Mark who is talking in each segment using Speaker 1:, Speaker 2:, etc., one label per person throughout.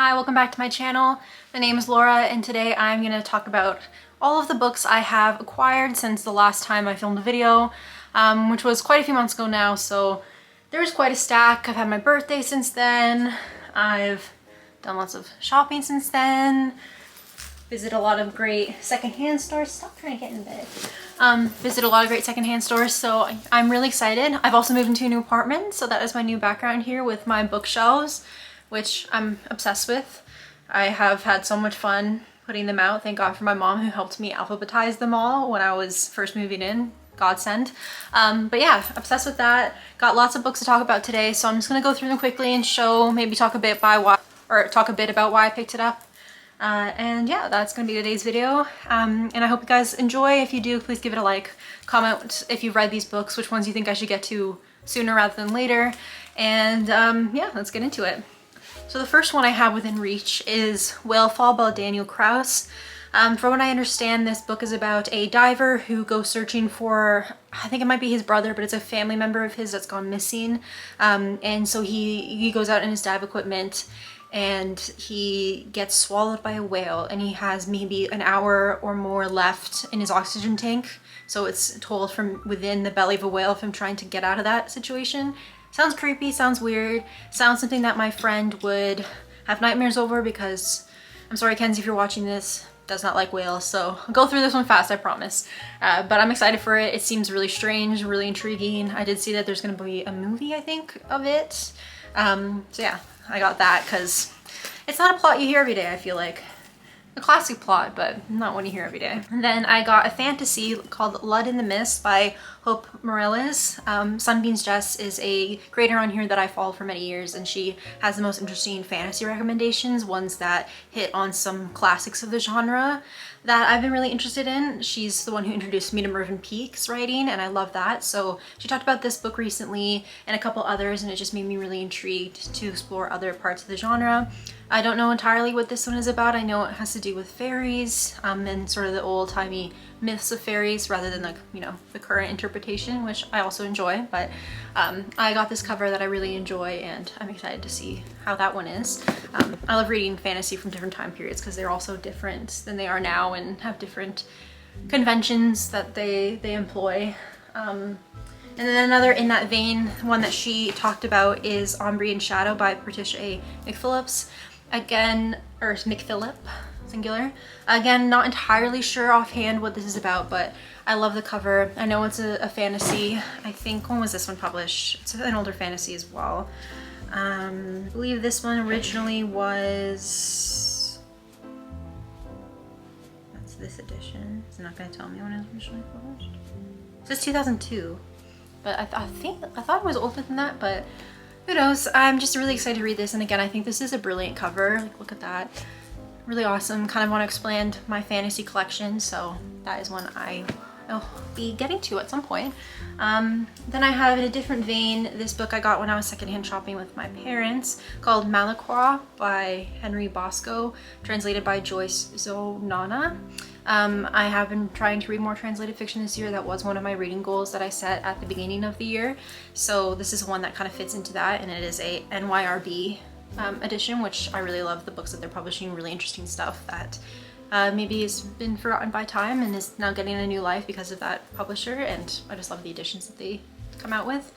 Speaker 1: Hi, welcome back to my channel. My name is Laura and today I'm going to talk about all of the books I have acquired since the last time I filmed a video, which was quite a few months ago now, so there's quite a stack. I've had my birthday since then, I've done lots of shopping since then, visited a lot of great secondhand stores. Stop trying to get in bed. Visited a lot of great secondhand stores, so I'm really excited. I've also moved into a new apartment, so that is my new background here with my bookshelves, which I'm obsessed with. I have had so much fun putting them out. Thank God for my mom who helped me alphabetize them all when I was first moving in. Godsend. But yeah, obsessed with that. Got lots of books to talk about today, so I'm just gonna go through them quickly and talk a bit about why I picked it up. And yeah, that's gonna be today's video. And I hope you guys enjoy. If you do, please give it a like. Comment if you've read these books, which ones you think I should get to sooner rather than later. And yeah, let's get into it. So the first one I have within reach is Whale Fall by Daniel Kraus. From what I understand, this book is about a diver who goes searching for, I think it might be his brother, but it's a family member of his that's gone missing. And so he goes out in his dive equipment and he gets swallowed by a whale, and he has maybe an hour or more left in his oxygen tank. So it's told from within the belly of a whale of him trying to get out of that situation. Sounds creepy, sounds weird, sounds something that my friend would have nightmares over because, I'm sorry Kenzie if you're watching this, does not like whales, so I'll go through this one fast, I promise. But I'm excited for it. It seems really strange, really intriguing. I did see that there's gonna be a movie, I think, of it. So yeah, I got that because it's not a plot you hear every day, I feel like. A classic plot, but not one you hear every day. And then I got a fantasy called Blood in the Mist by Hope Morales. Sunbeams Jess is a creator on here that I follow for many years, and she has the most interesting fantasy recommendations, ones that hit on some classics of the genre that I've been really interested in. She's the one who introduced me to Mervyn Peake's writing, and I love that. So she talked about this book recently and a couple others, and it just made me really intrigued to explore other parts of the genre. I don't know entirely what this one is about. I know it has to do with fairies and sort of the old-timey myths of fairies rather than, like, you know, the current interpretation, which I also enjoy. But I got this cover that I really enjoy, and I'm excited to see how that one is. I love reading fantasy from different time periods because they're all so different than they are now and have different conventions that they employ. And then another in that vein, one that she talked about is Ombre and Shadow by Patricia A. McPhillips. Again, or McPhillip, singular. Again, not entirely sure offhand what this is about, but I love the cover. I know it's a fantasy. I think, when was this one published? It's an older fantasy as well. I believe this one originally was... That's this edition. It's not gonna tell me when it was originally published. It says 2002, but I thought it was older than that, but who knows? I'm just really excited to read this, and again, I think this is a brilliant cover. Like, look at that. Really awesome. Kind of want to expand my fantasy collection, so that is one I'll be getting to at some point. Then I have, in a different vein, this book I got when I was secondhand shopping with my parents called Malacroix by Henry Bosco, translated by Joyce Zonana. I have been trying to read more translated fiction this year. That was one of my reading goals that I set at the beginning of the year. So this is one that kind of fits into that, and it is a NYRB edition, which I really love. The books that they're publishing, really interesting stuff that maybe has been forgotten by time and is now getting a new life because of that publisher, and I just love the editions that they come out with.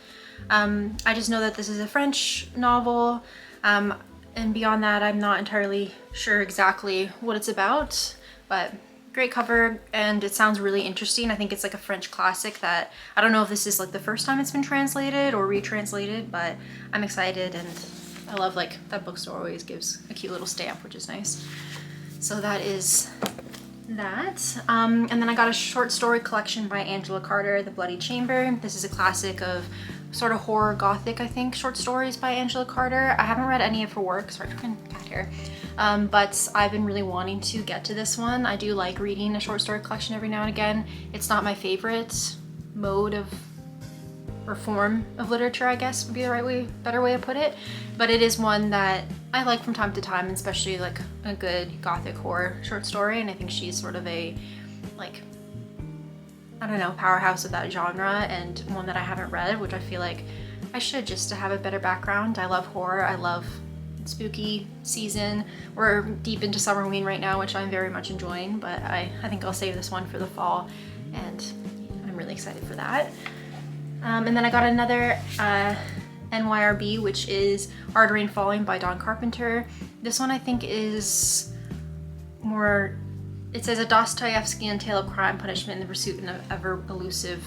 Speaker 1: I just know that this is a French novel, and beyond that I'm not entirely sure exactly what it's about, but great cover, and it sounds really interesting. I think it's like a French classic that, I don't know if this is like the first time it's been translated or retranslated, but I'm excited, and I love, like, that bookstore always gives a cute little stamp, which is nice. So that is that. And then I got a short story collection by Angela Carter, The Bloody Chamber. This is a classic of sort of horror gothic, I think, short stories by Angela Carter. I haven't read any of her work, sorry for cat hair, but I've been really wanting to get to this one. I do like reading a short story collection every now and again. It's not my favorite mode of, or form of literature, I guess would be the better way to put it, but it is one that I like from time to time, especially like a good gothic horror short story, and I think she's sort of a, like, I don't know, powerhouse of that genre, and one that I haven't read, which I feel like I should, just to have a better background. I love horror, I love spooky season. We're deep into Summerween right now, which I'm very much enjoying, but I think I'll save this one for the fall, and I'm really excited for that. And then I got another NYRB, which is Hard Rain Falling by Don Carpenter. This one I think is more, it says a Dostoevskian tale of crime, punishment, and the pursuit of ever elusive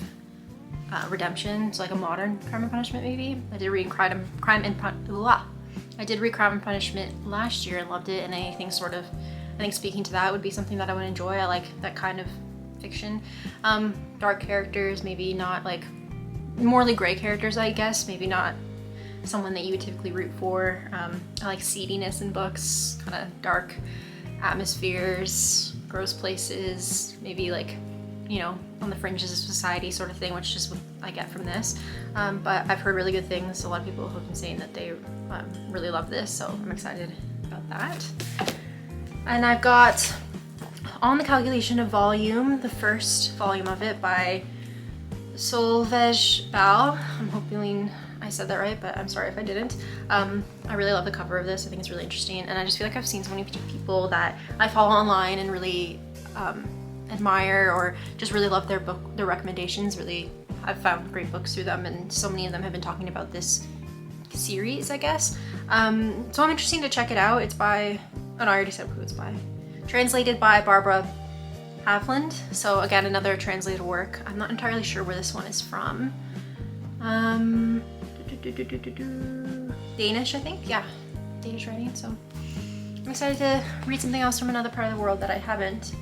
Speaker 1: redemption. So like a modern Crime and Punishment maybe. I did read Crime and Punishment last year and loved it, and anything sort of, I think speaking to that would be something that I would enjoy. I like that kind of fiction. Dark characters, maybe not like morally gray characters, I guess, maybe not someone that you would typically root for. I like seediness in books, kind of dark atmospheres, gross places, maybe like, you know, on the fringes of society sort of thing, which is what I get from this. But I've heard really good things. A lot of people have been saying that they really love this, so I'm excited about that. And I've got On the Calculation of Volume, the first volume of it by Solveig Bal. I'm hoping I said that right, but I'm sorry if I didn't. I really love the cover of this. I think it's really interesting, and I just feel like I've seen so many people that I follow online and really admire or just really love their recommendations. Really, I've found great books through them, and so many of them have been talking about this series, I guess. So I'm interested to check it out. It's by, oh no, I already said who it's by. Translated by Barbara Havland. So again, another translated work. I'm not entirely sure where this one is from. Danish, I think. Yeah, Danish writing. So I'm excited to read something else from another part of the world that I haven't.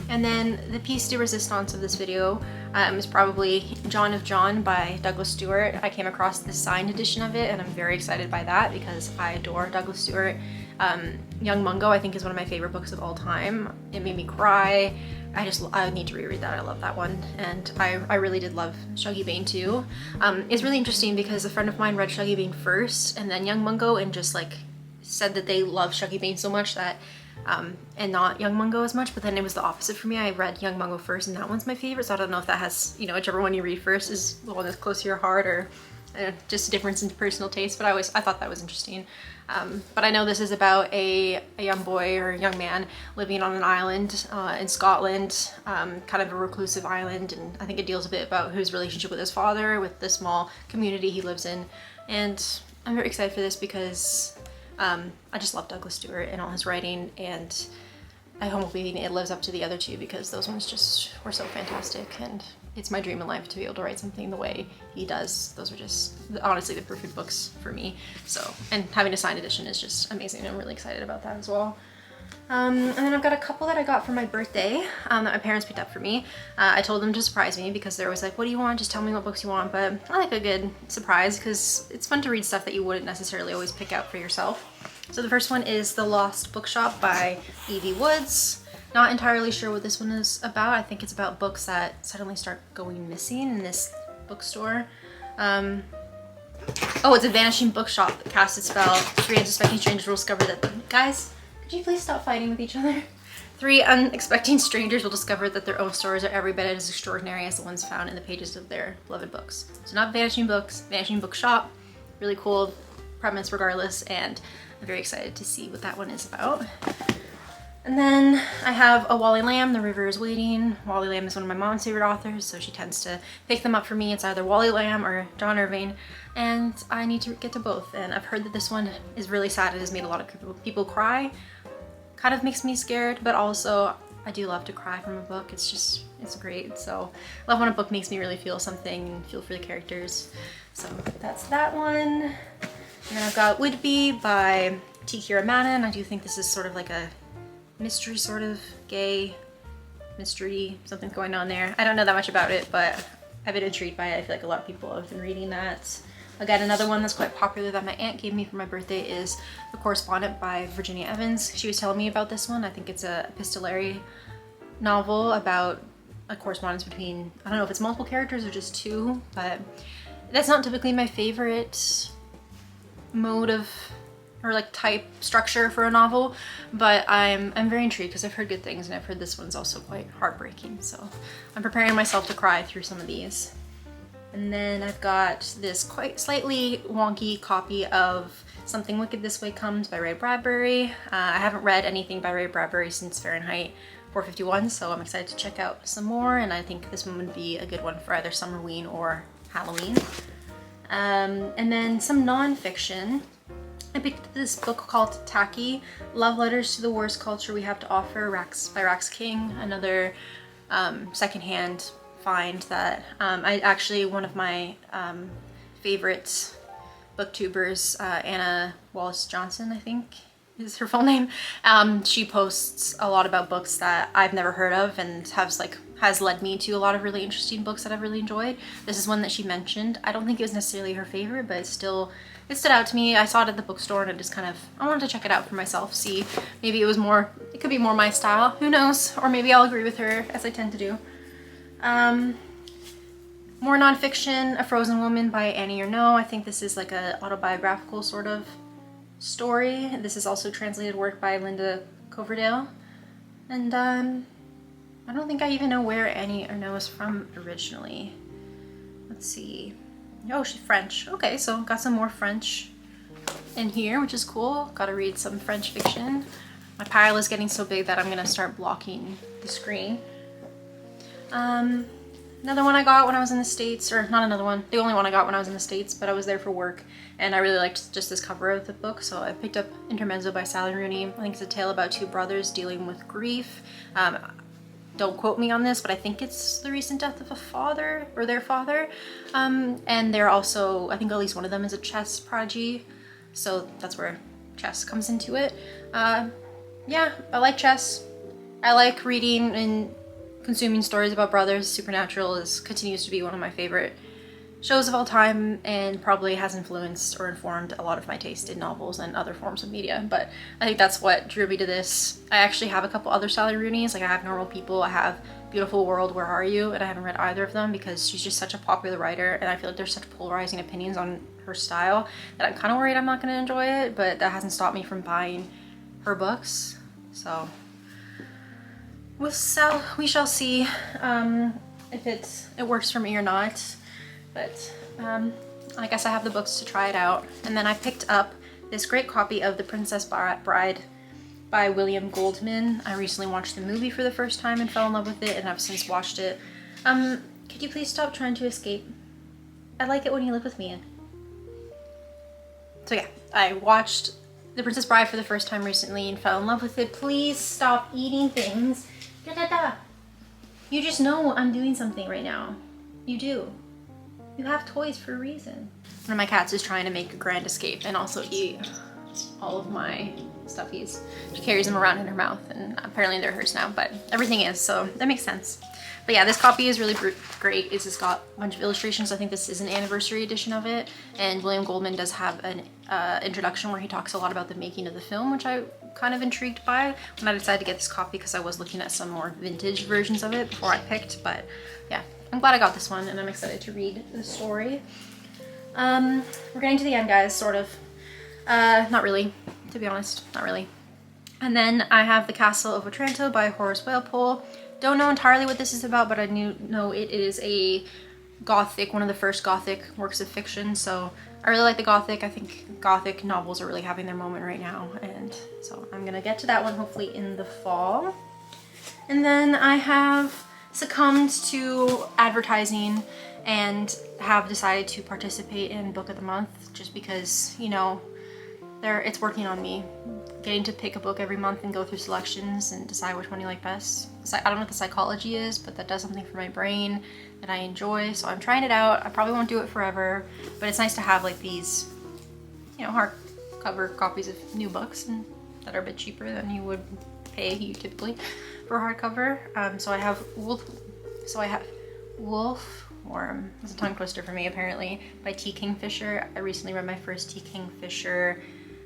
Speaker 1: And then the piece de resistance of this video is probably John of John by Douglas Stewart. I came across the signed edition of it, and I'm very excited by that because I adore Douglas Stewart. Young Mungo, I think, is one of my favorite books of all time. It made me cry. I need to reread that. I love that one. And I really did love Shuggie Bain too. It's really interesting because a friend of mine read Shuggie Bain first and then Young Mungo, and just like said that they love Shuggie Bain so much that and not Young Mungo as much, but then it was the opposite for me. I read Young Mungo first, and that one's my favorite, so I don't know if that has, you know, whichever one you read first is the one that's close to your heart, or just a difference in personal taste, but I thought that was interesting. But I know this is about a young boy or a young man living on an island in Scotland, kind of a reclusive island, and I think it deals a bit about his relationship with his father, with the small community he lives in, and I'm very excited for this because I just love Douglas Stewart and all his writing, and I hope it lives up to the other two because those ones just were so fantastic, and it's my dream in life to be able to write something the way he does. Those are just honestly the perfect books for me. So, and having a signed edition is just amazing. I'm really excited about that as well. And then I've got a couple that I got for my birthday that my parents picked up for me. I told them to surprise me because they're always like, what do you want? Just tell me what books you want. But I like a good surprise because it's fun to read stuff that you wouldn't necessarily always pick out for yourself. So the first one is The Lost Bookshop by Evie Woods. Not entirely sure what this one is about. I think it's about books that suddenly start going missing in this bookstore. Oh, it's a vanishing bookshop that casts its spell. 3 unsuspecting strangers will discover that... Guys, could you please stop fighting with each other? 3 unexpected strangers will discover that their own stories are every bit as extraordinary as the ones found in the pages of their beloved books. So not vanishing books, vanishing bookshop. Really cool premise regardless, and I'm very excited to see what that one is about. And then I have a Wally Lamb, The River is Waiting. Wally Lamb is one of my mom's favorite authors, so she tends to pick them up for me. It's either Wally Lamb or John Irving, and I need to get to both. And I've heard that this one is really sad. It has made a lot of people cry. Kind of makes me scared, but also I do love to cry from a book. It's great. So I love when a book makes me really feel something and feel for the characters. So that's that one. And then I've got Would-Be by T. Kira Manon. I do think this is sort of like a mystery, sort of gay mystery, something's going on there. I don't know that much about it, but I've been intrigued by it. I feel like a lot of people have been reading that. Again, another one that's quite popular that my aunt gave me for my birthday is The Correspondent by Virginia Evans. She was telling me about this one. I think it's a epistolary novel about a correspondence between, I don't know if it's multiple characters or just 2, but that's not typically my favorite mode of, or like type structure for a novel, but I'm very intrigued because I've heard good things, and I've heard this one's also quite heartbreaking, so I'm preparing myself to cry through some of these. And then I've got this quite slightly wonky copy of Something Wicked This Way Comes by Ray Bradbury. I haven't read anything by Ray Bradbury since Fahrenheit 451, so I'm excited to check out some more, and I think this one would be a good one for either Summerween or Halloween. And then some non-fiction. I picked this book called Tacky, Love Letters to the Worst Culture We Have to Offer by Rax King, another secondhand find that I actually, one of my favorite booktubers, Anna Wallace Johnson, I think is her full name. She posts a lot about books that I've never heard of and has led me to a lot of really interesting books that I've really enjoyed. This is one that she mentioned. I don't think it was necessarily her favorite, but it stood out to me. I saw it at the bookstore and it just I wanted to check it out for myself, see maybe it could be more my style, who knows, or maybe I'll agree with her as I tend to do. More nonfiction, A Frozen Woman by Annie Ernaux. I think this is like a autobiographical sort of story. This is also translated work by Linda Coverdale. And I don't think I even know where Annie Ernaux is from originally. Let's see. Oh, she's French. Okay, so got some more French in here, which is cool. Gotta read some French fiction. My pile is getting so big that I'm gonna start blocking the screen. Another one I got when I was in the States, or not another one, the only one I got when I was in the States, but I was there for work, and I really liked just this cover of the book, so I picked up Intermezzo by Sally Rooney. I think it's a tale about two brothers dealing with grief. Don't quote me on this, but I think it's the recent death of a father, or their father, and they're also, I think at least one of them is a chess prodigy, so that's where chess comes into it. Yeah, I like chess. I like reading and consuming stories about brothers. Supernatural continues to be one of my favorite shows of all time, and probably has influenced or informed a lot of my taste in novels and other forms of media, but I think that's what drew me to this. I actually have a couple other Sally Rooney's, like I have Normal People, I have Beautiful World, Where Are You, and I haven't read either of them because she's just such a popular writer, and I feel like there's such polarizing opinions on her style that I'm kind of worried I'm not going to enjoy it, but that hasn't stopped me from buying her books, so we shall see if it works for me or not. But I guess I have the books to try it out. And then I picked up this great copy of The Princess Bride by William Goldman. I recently watched the movie for the first time and fell in love with it, and I've since watched it. Could you please stop trying to escape? I like it when you live with me. So yeah, I watched The Princess Bride for the first time recently and fell in love with it. Please stop eating things. You just know I'm doing something right now. You do. You have toys for a reason. One of my cats is trying to make a grand escape and also eat all of my stuffies. She carries them around in her mouth, and apparently they're hers now, but everything is, so that makes sense. But yeah, this copy is really great. It's just got a bunch of illustrations. I think this is an anniversary edition of it, and William Goldman does have an introduction where he talks a lot about the making of the film, which I kind of intrigued by when I decided to get this copy because I was looking at some more vintage versions of it before I picked, but yeah, I'm glad I got this one and I'm excited to read the story. We're getting to the end, guys, sort of. Not really, to be honest, not really. And then I have The Castle of Otranto by Horace Walpole. Don't know entirely what this is about, but I know it is a gothic, one of the first gothic works of fiction, so I really like the gothic. I think gothic novels are really having their moment right now, and so I'm gonna get to that one hopefully in the fall. And then I have succumbed to advertising and have decided to participate in Book of the Month just because, you know, it's working on me. Getting to pick a book every month and go through selections and decide which one you like best. I don't know what the psychology is, but that does something for my brain that I enjoy, so I'm trying it out. I probably won't do it forever, but it's nice to have like these, you know, hardcover copies of new books and that are a bit cheaper than you would pay typically for hardcover. So I have Wolfworm. It's a tongue twister for me apparently, by T. Kingfisher. I recently read my first T. Kingfisher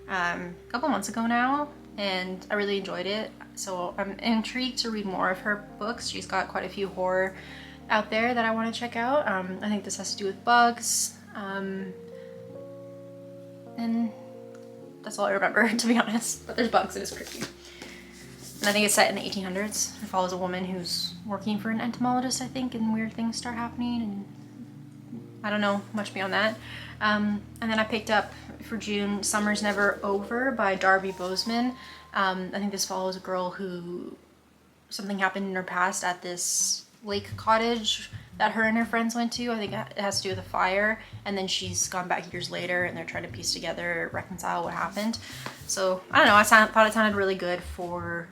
Speaker 1: a couple months ago now, and I really enjoyed it, so I'm intrigued to read more of her books. She's got quite a few horror out there that I want to check out. I think this has to do with bugs, and that's all I remember, to be honest, but there's bugs and it's creepy. And I think it's set in the 1800s. It follows a woman who's working for an entomologist, I think, and weird things start happening, and I don't know much beyond that. And then I picked up for June Summer's Never Over by Darby Bozeman. I think this follows a girl who something happened in her past at this lake cottage that her and her friends went to. I think it has to do with a fire, and then she's gone back years later and they're trying to piece together, reconcile what happened. So I don't know, I thought it sounded really good for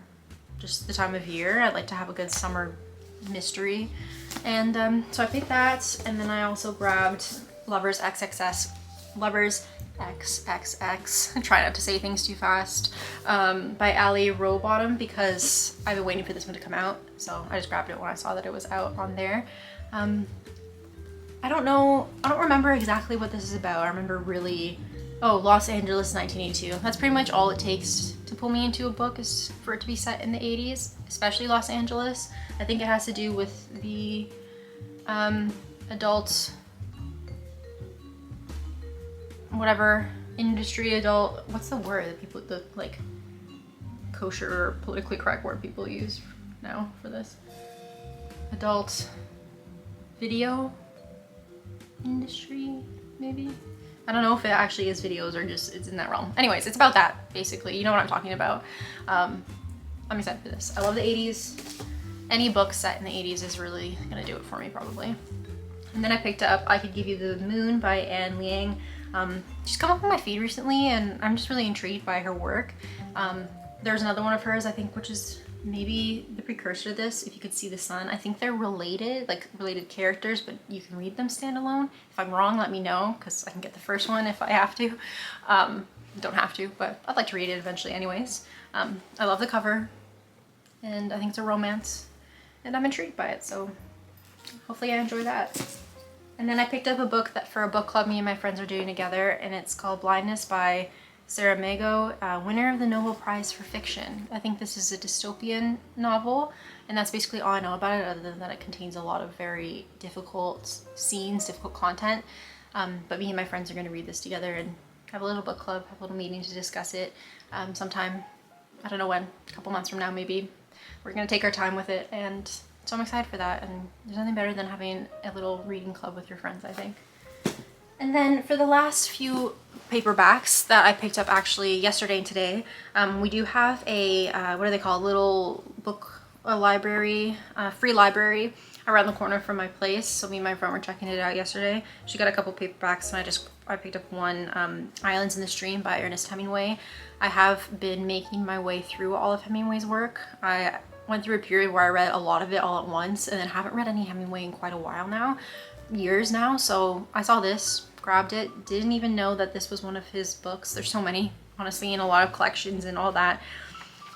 Speaker 1: just the time of year. I'd like to have a good summer mystery. And so I picked that, and then I also grabbed Lovers XXX, try not to say things too fast, by Ali Rowbottom, because I've been waiting for this one to come out, so I just grabbed it when I saw that it was out on there. I don't remember exactly what this is about. I remember Los Angeles 1982. That's pretty much all it takes to pull me into a book, is for it to be set in the 80s, especially Los Angeles. I think it has to do with the adult, whatever, what's the word that people, the like kosher or politically correct word people use now for this? Adult video industry, maybe? I don't know if it actually is videos or just it's in that realm. Anyways, it's about that, basically. You know what I'm talking about. I'm excited for this. I love the 80s. Any book set in the 80s is really gonna do it for me, probably. And then I picked up I Could Give You the Moon by Anne Liang. She's come up on my feed recently, and I'm just really intrigued by her work. There's another one of hers, I think, which is maybe the precursor to this, If You Could See the Sun. I think they're related, like related characters, but you can read them standalone. If I'm wrong, let me know, because I can get the first one if I have to. Don't have to, but I'd like to read it eventually anyways. I love the cover, and I think it's a romance, and I'm intrigued by it, so hopefully I enjoy that. And then I picked up a book that for a book club me and my friends are doing together, and it's called Blindness by Sarah Mago, winner of the Nobel Prize for Fiction. I think this is a dystopian novel, and that's basically all I know about it, other than that it contains a lot of very difficult scenes, difficult content. But me and my friends are going to read this together and have a little book club, have a little meeting to discuss it sometime, I don't know when, a couple months from now maybe. We're going to take our time with it, and so I'm excited for that, and there's nothing better than having a little reading club with your friends, I think. And then for the last few paperbacks that I picked up actually yesterday and today, we do have a, what do they call, little book library, free library around the corner from my place. So me and my friend were checking it out yesterday. She got a couple paperbacks, and I picked up one, Islands in the Stream by Ernest Hemingway. I have been making my way through all of Hemingway's work. I went through a period where I read a lot of it all at once, and then haven't read any Hemingway in quite a while now, years now. So I saw this, grabbed it, didn't even know that this was one of his books. There's so many, honestly, in a lot of collections and all that.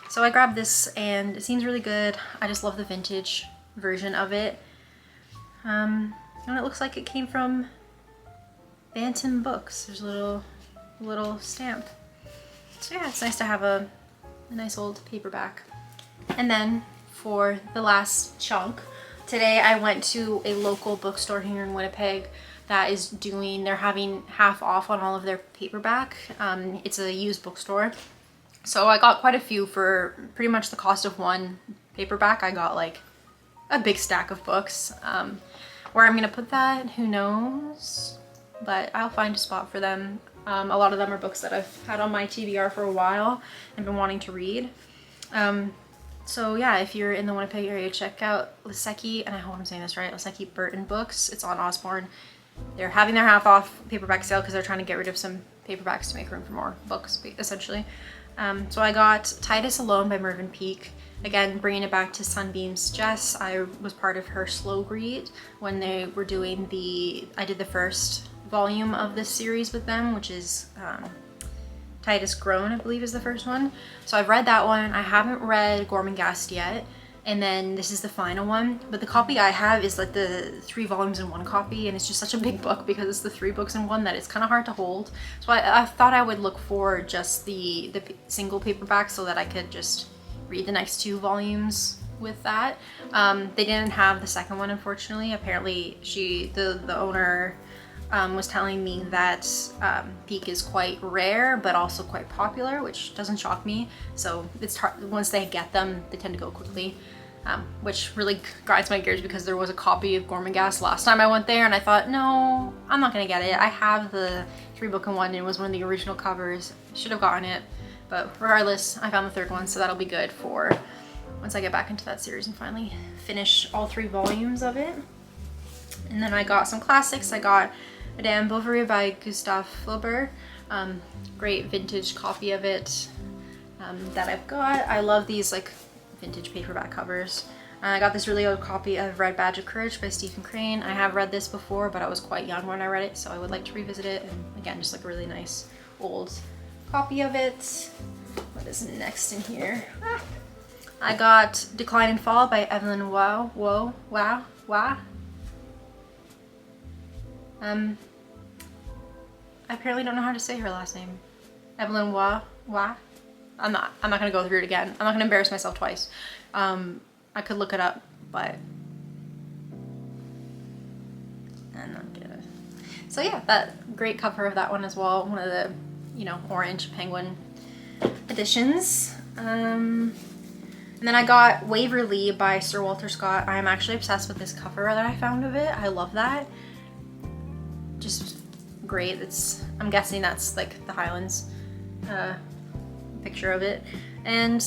Speaker 1: So I grabbed this, and it seems really good. I just love the vintage version of it. And it looks like it came from Bantam Books. There's a little stamp. So yeah, it's nice to have a nice old paperback. And then for the last chunk, today I went to a local bookstore here in Winnipeg that is they're having half off on all of their paperback. It's a used bookstore. So I got quite a few for pretty much the cost of one paperback. I got like a big stack of books. Where I'm gonna put that, who knows? But I'll find a spot for them. A lot of them are books that I've had on my TBR for a while and been wanting to read. So yeah, if you're in the Winnipeg area, check out Lisecki, and I hope I'm saying this right, Lisecki Burton Books. It's on Osborne. They're having their half off paperback sale because they're trying to get rid of some paperbacks to make room for more books, essentially. So I got Titus Alone by Mervyn Peake. Again, bringing it back to Sunbeam's Jess. I was part of her slow read when they were doing I did the first volume of this series with them, which is Titus Grown, I believe is the first one. So I've read that one. I haven't read Gormenghast yet. And then this is the final one. But the copy I have is like the 3 volumes in one copy, and it's just such a big book because it's the 3 books in one that it's kind of hard to hold. So I thought I would look for just the single paperback so that I could just read the next 2 volumes with that. They didn't have the second one, unfortunately. Apparently the owner was telling me that Peake is quite rare but also quite popular, which doesn't shock me. So it's hard, once they get them, they tend to go quickly. which really grinds my gears because there was a copy of Gormenghast last time I went there, and I thought, no, I'm not gonna get it. I have the 3-book-in-1, and it was one of the original covers. Should have gotten it, but regardless, I found the 3rd one, so that'll be good for once I get back into that series and finally finish all 3 volumes of it. And then I got some classics. I got Madame Bovary by Gustave Flaubert. Great vintage copy of it that I've got. I love these like vintage paperback covers. I got this really old copy of Red Badge of Courage by Stephen Crane. I have read this before, but I was quite young when I read it, so I would like to revisit it. And again, just like a really nice old copy of it. What is next in here? I got Decline and Fall by Evelyn Waugh. I apparently don't know how to say her last name. Evelyn Waugh. I'm not gonna go through it again. I'm not gonna embarrass myself twice. I could look it up, but I'm not gonna. So yeah, that great cover of that one as well. One of the, you know, orange penguin editions. And then I got Waverley by Sir Walter Scott. I'm actually obsessed with this cover that I found of it. I love that. Just great. I'm guessing that's like the Highlands picture of it. And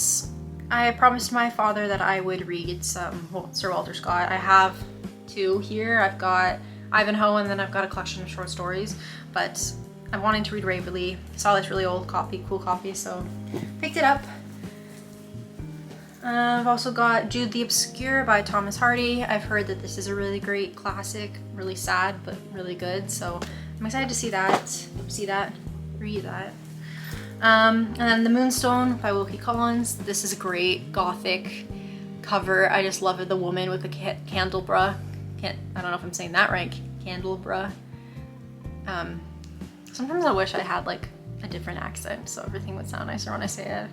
Speaker 1: I promised my father that I would read some Sir Walter Scott. I have 2 here. I've got Ivanhoe, and then I've got a collection of short stories, but I'm wanting to read Waverley. Saw this really old copy, cool copy, so picked it up. I've also got Jude the Obscure by Thomas Hardy. I've heard that this is a really great classic, really sad, but really good, so I'm excited to read that. And then The Moonstone by Wilkie Collins. This is a great gothic cover. I just love it. The woman with the candelabra. I don't know if I'm saying that right. Candelabra. Sometimes I wish I had like a different accent so everything would sound nicer when I say it.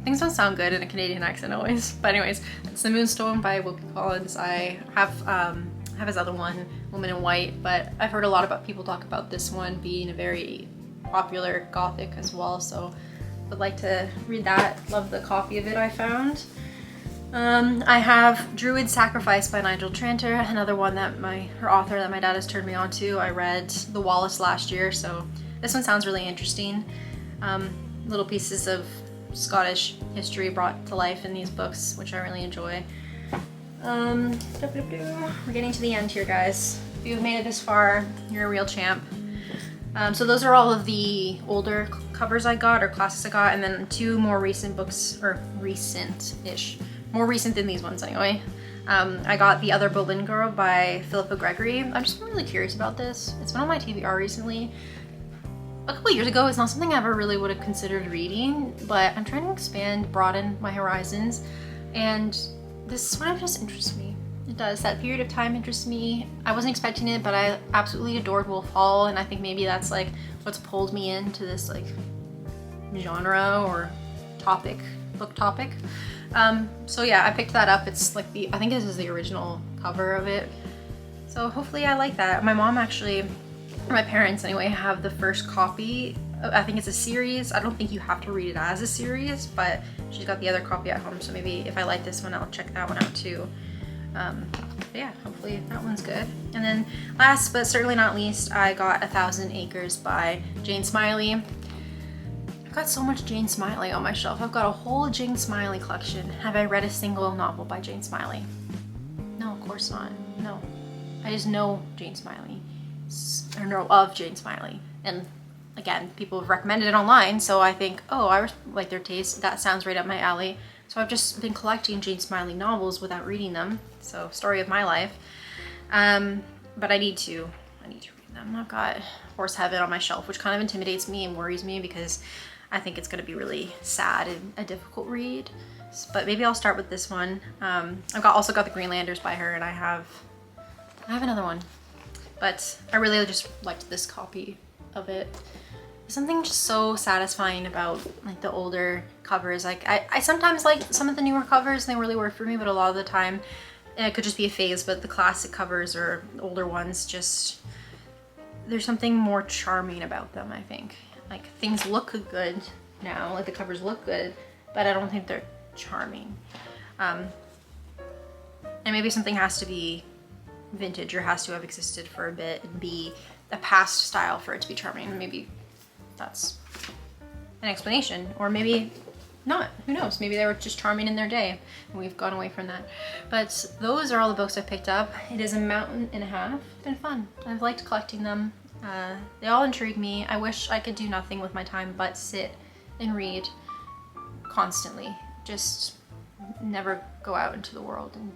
Speaker 1: Things don't sound good in a Canadian accent always. But anyways, it's The Moonstone by Wilkie Collins. I have his other one, Woman in White, but I've heard a lot about people talk about this one being a very popular gothic as well, so would like to read that. Love the copy of it I found. I have Druid Sacrifice by Nigel Tranter, another one that her author that my dad has turned me on to. I read The Wallace last year, so this one sounds really interesting. Little pieces of Scottish history brought to life in these books, which I really enjoy. We're getting to the end here, guys. If you've made it this far, you're a real champ. So those are all of the older covers I got, or classics I got, and then 2 more recent books, or recent-ish. More recent than these ones anyway. I got The Other Boleyn Girl by Philippa Gregory. I'm just really curious about this. It's been on my TBR recently. A couple years ago, it's not something I ever really would have considered reading, but I'm trying to expand, broaden my horizons, and this one just interests me. It does. That period of time interests me. I wasn't expecting it, but I absolutely adored Wolf Hall, and I think maybe that's like what's pulled me into this like genre or book topic. So yeah, I picked that up. It's like I think this is the original cover of it. So hopefully I like that. My mom actually, or my parents anyway, have the first copy. I think it's a series. I don't think you have to read it as a series, but she's got the other copy at home, so maybe if I like this one, I'll check that one out too. Yeah, hopefully that one's good. And then last but certainly not least, I got 1,000 Acres by Jane Smiley. I've got so much Jane Smiley on my shelf. I've got a whole Jane Smiley collection. Have I read a single novel by Jane Smiley? No, of course not. No. I just know Jane Smiley, or know of Jane Smiley. And again, people have recommended it online, so I think, oh, I like their taste. That sounds right up my alley. So I've just been collecting Jane Smiley novels without reading them. So story of my life. But I need to read them. I've got Horse Heaven on my shelf, which kind of intimidates me and worries me because I think it's going to be really sad and a difficult read. But maybe I'll start with this one. I've also got The Greenlanders by her, and I have another one. But I really just liked this copy of it. There's something just so satisfying about like the older covers. Like I sometimes like some of the newer covers, and they really work for me, but a lot of the time it could just be a phase. But the classic covers or older ones, just there's something more charming about them, I think. Like things look good now, like the covers look good, but I don't think they're charming. And maybe something has to be vintage or has to have existed for a bit and be a past style for it to be charming. Maybe that's an explanation, or maybe not, who knows? Maybe they were just charming in their day and we've gone away from that. But those are all the books I picked up. It is a mountain and a half. It's been fun. I've liked collecting them. They all intrigue me. I wish I could do nothing with my time but sit and read constantly. Just never go out into the world and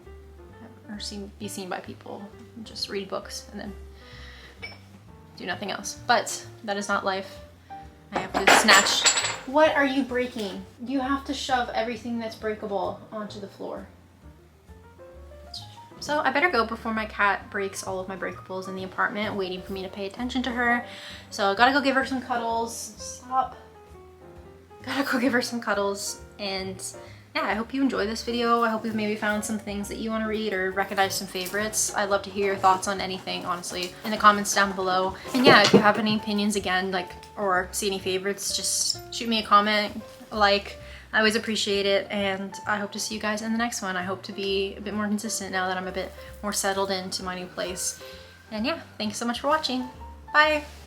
Speaker 1: be seen by people. Just read books and then do nothing else. But that is not life. I have to snatch. What are you breaking? You have to shove everything that's breakable onto the floor. So I better go before my cat breaks all of my breakables in the apartment, waiting for me to pay attention to her. So I gotta go give her some cuddles. Stop. Gotta go give her some cuddles. And yeah, I hope you enjoy this video. I hope you've maybe found some things that you want to read or recognize some favorites. I'd love to hear your thoughts on anything, honestly, in the comments down below. And yeah, if you have any opinions again, like, or see any favorites, just shoot me a comment, a like. I always appreciate it, and I hope to see you guys in the next one. I hope to be a bit more consistent now that I'm a bit more settled into my new place. And yeah, thanks so much for watching. Bye!